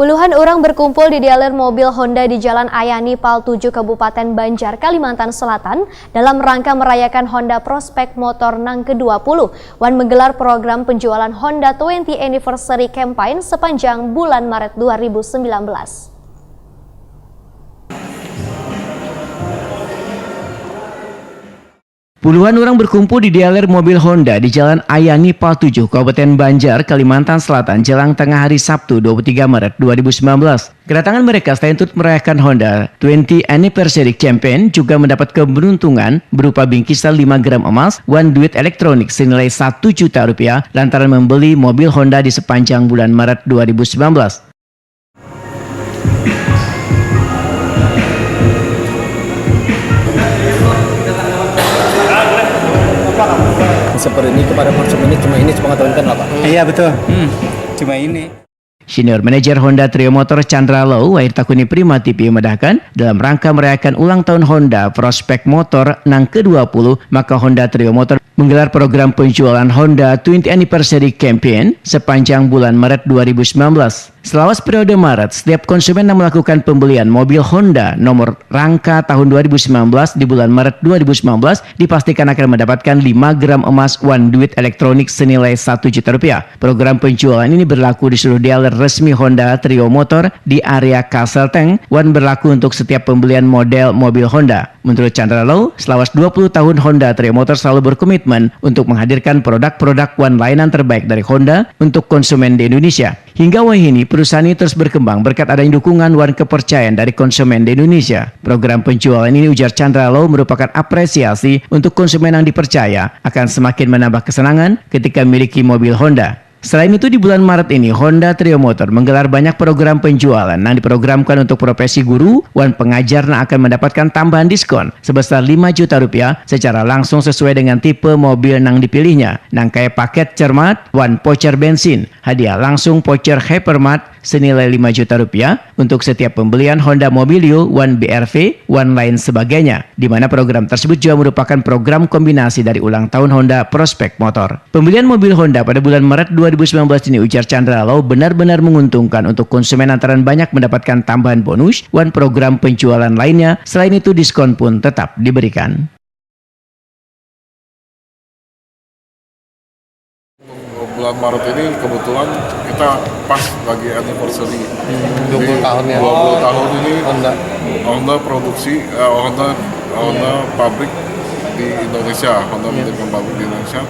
Puluhan orang berkumpul di dealer mobil Honda di Jalan Ayani Pal 7 Kabupaten Banjar, Kalimantan Selatan dalam rangka merayakan Honda Prospek Motor Nang ke-20. Wan menggelar program penjualan Honda 20 Anniversary Campaign sepanjang bulan Maret 2019. Puluhan orang berkumpul di dealer mobil Honda di Jalan Ayani Pal 7, Kabupaten Banjar, Kalimantan Selatan, jelang tengah hari Sabtu 23 Maret 2019. Kedatangan mereka selain untuk merayakan Honda 20 Anniversary Campaign juga mendapat keberuntungan berupa bingkisan 5 gram emas, duit elektronik senilai 1 juta rupiah lantaran membeli mobil Honda di sepanjang bulan Maret 2019. Seperti ini kepada konsumen ini cuma mengatakan apa? Iya betul, cuma ini. Senior Manajer Honda Trio Motor Chandra Low, Wahir Takuni Prima TV memedahkan dalam rangka merayakan ulang tahun Honda Prospek Motor Nang ke-20, maka Honda Trio Motor menggelar program penjualan Honda 20 Anniversary Campaign sepanjang bulan Maret 2019. Selawas periode Maret, setiap konsumen yang melakukan pembelian mobil Honda nomor rangka tahun 2019 di bulan Maret 2019 dipastikan akan mendapatkan 5 gram emas duit elektronik senilai 1 juta rupiah. Program penjualan ini berlaku di seluruh dealer resmi Honda Trio Motor di area Kasselteng, berlaku untuk setiap pembelian model mobil Honda. Menurut Chandra Low, selawas 20 tahun Honda Trio Motor selalu berkomitmen untuk menghadirkan produk-produk layanan terbaik dari Honda untuk konsumen di Indonesia. Hingga wahini, perusahaan ini terus berkembang berkat adanya dukungan kepercayaan dari konsumen di Indonesia. Program penjualan ini, ujar Chandra Low, merupakan apresiasi untuk konsumen yang dipercaya akan semakin menambah kesenangan ketika memiliki mobil Honda. Selain itu, di bulan Maret ini, Honda Trio Motor menggelar banyak program penjualan yang diprogramkan untuk profesi guru, pengajar yang akan mendapatkan tambahan diskon sebesar 5 juta rupiah secara langsung sesuai dengan tipe mobil yang dipilihnya. Nang kayak paket cermat, voucher bensin, hadiah langsung voucher hypermart senilai 5 juta rupiah untuk setiap pembelian Honda Mobilio, BRV, lain sebagainya, di mana program tersebut juga merupakan program kombinasi dari ulang tahun Honda Prospek Motor. Pembelian mobil Honda pada bulan Maret 2019 ini, ujar Chandra Low, benar-benar menguntungkan untuk konsumen antara banyak mendapatkan tambahan bonus, program penjualan lainnya. Selain itu, diskon pun tetap diberikan. Bulan Maret ini kebetulan kita pas lagi anniversary 20 tahun ya. 20 tahun ini Honda produksi Honda pabrik di Indonesia, Honda mendirikan pabrik di Indonesia,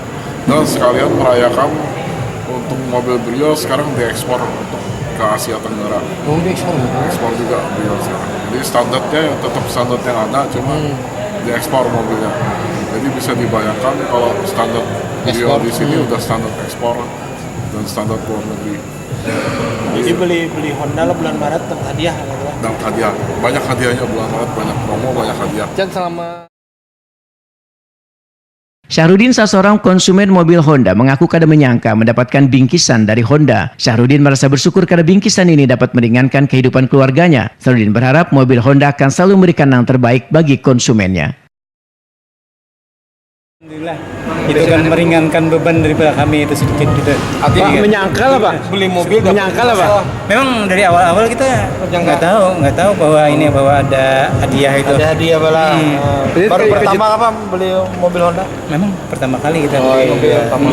dan sekalian merayakan untuk mobil Brio sekarang diekspor untuk ke Asia Tenggara. Ekspor juga Brio sekarang. Jadi standarnya tetap standar yang ada, cuma diekspor mobilnya. Jadi bisa dibayangkan kalau standar Brio di sini udah standar ekspor dan standar luar negeri. Jadi beli Honda lah bulan Maret dapat hadiah gitu lah. Dapat hadiah, banyak hadiahnya bulan Maret, banyak promo, banyak hadiah. Dan selama Syahrudin, salah seorang konsumen mobil Honda, mengaku kada menyangka mendapatkan bingkisan dari Honda. Syahrudin merasa bersyukur karena bingkisan ini dapat meringankan kehidupan keluarganya. Syahrudin berharap mobil Honda akan selalu memberikan yang terbaik bagi konsumennya. Alhamdulillah, itu kan meringankan beban daripada kami itu sedikit gitu. Pak, menyangkal apa? Beli mobil menyangkal apa? Memang dari awal-awal kita nggak tahu bahwa ada hadiah itu. Ada hadiah bala. Baru pertama apa beli mobil Honda? Memang pertama kali kita Oh, beli. mobil pertama.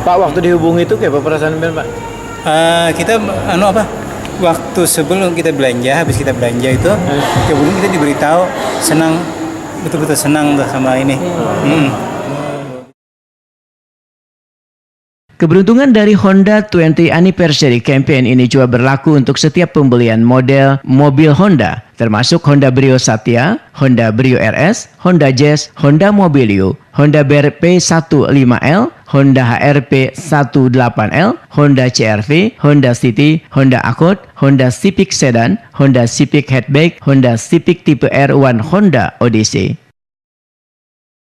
Pak, waktu dihubungi itu kayak apa perasaan Pak? Kita waktu sebelum kita belanja, habis kita belanja itu, sebelum kita diberitahu senang, betul-betul senang sama ini. Keberuntungan dari Honda 20 Anniversary Campaign ini juga berlaku untuk setiap pembelian model mobil Honda, termasuk Honda Brio Satya, Honda Brio RS, Honda Jazz, Honda Mobilio, Honda BRP 15L, Honda HRP 18L, Honda CR-V, Honda City, Honda Accord, Honda Civic Sedan, Honda Civic Hatchback, Honda Civic Tipe R1, Honda Odyssey.